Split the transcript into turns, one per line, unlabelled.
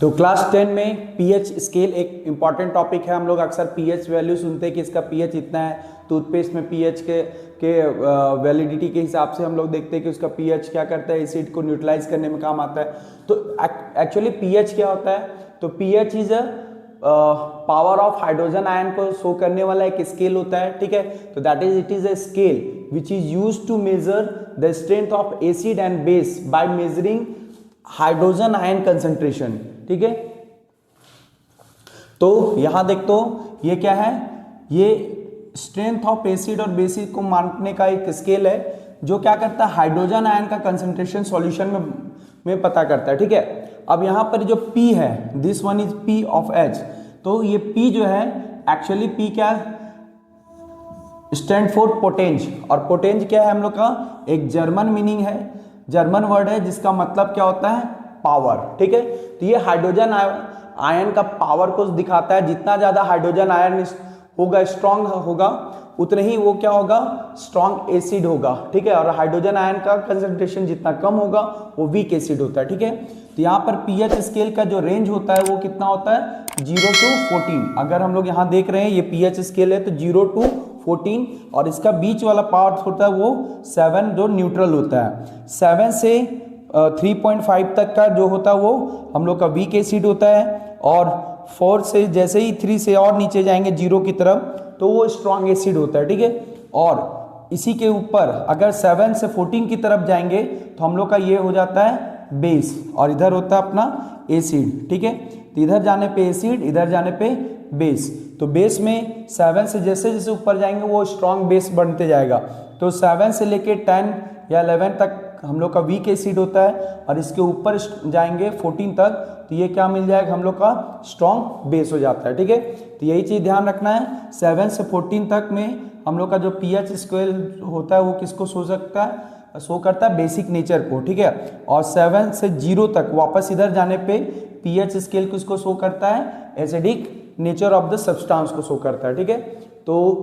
तो क्लास 10 में pH scale एक इंपॉर्टेंट टॉपिक है। हम लोग अक्सर पीएच वैल्यू सुनते हैं कि इसका पीएच इतना है। टूथपेस्ट में पीएच के वैलिडिटी के हिसाब से हम लोग देखते हैं कि उसका पीएच क्या करता है, एसिड को न्यूट्रलाइज करने में काम आता है। तो एक्चुअली पीएच क्या होता है? तो pH is a power of hydrogen ion को शो करने वाला एक स्केल होता है, ठीक है। तो that is it is a scale which is used to measure the strength of acid and base by measuring hydrogen ion concentration, ठीक है। तो यहां देख, तो ये क्या है? ये स्ट्रेंथ ऑफ एसिड और बेसिस को मापने का एक स्केल है जो क्या करता है, हाइड्रोजन आयन का कंसंट्रेशन सॉल्यूशन में पता करता है, ठीक है। अब यहां पर जो P है, this one is P of H। तो ये P जो है, एक्चुअली P क्या स्टैंड फॉर पोटेंज, और पोटेंज क्या है हम लोग का? एक जर्मन मीनिंग है, जर्मन वर्ड है जिसका मतलब क्या होता है? पावर, ठीक है। तो ये हाइड्रोजन आयन का पावर को दिखाता है। जितना ज्यादा हाइड्रोजन आयन होगा, स्ट्रॉन्ग होगा, उतने ही वो क्या होगा? स्ट्रॉन्ग एसिड होगा, ठीक है। और हाइड्रोजन आयन का कंसंट्रेशन जितना कम होगा वो वीक एसिड होता है, ठीक है। तो यहाँ पर पीएच स्केल का जो रेंज होता है वो कितना होता है? 0 to 14। अगर हम लोग यहाँ देख रहे हैं ये पीएच स्केल है तो 0 to 14, और इसका बीच वाला पार्ट होता है वो 7 जो न्यूट्रल होता है। 7 से 3.5 तक का जो होता है वो हम लोग का वीक एसिड होता है, और 4 से जैसे ही 3 से और नीचे जाएंगे 0 की तरफ तो वो स्ट्रॉन्ग एसिड होता है, ठीक है। और इसी के ऊपर अगर 7 से 14 की तरफ जाएंगे तो हम लोग का ये हो जाता है बेस, और इधर होता है अपना एसिड, ठीक है। तो इधर जाने पे एसिड, इधर जाने पे बेस। तो बेस में 7 से जैसे जैसे ऊपर जाएंगे वो स्ट्रॉन्ग बेस बनते जाएगा। तो 7 से लेके 10 या 11 तक हम लोग का वीक एसिड होता है, और इसके ऊपर जाएंगे 14 तक तो ये क्या मिल जाएगा? हम लोग का स्ट्रॉन्ग बेस हो जाता है, ठीक है। तो यही चीज ध्यान रखना है। 7 से 14 तक में हम लोग का जो पीएच स्केल होता है वो किसको शो सकता है? शो करता है बेसिक नेचर को, ठीक है। और 7 से 0 तक वापस इधर जाने पे पीएच स्केल किसको शो करता है? Acidic nature of the substance को शो करता है, ठीक है। तो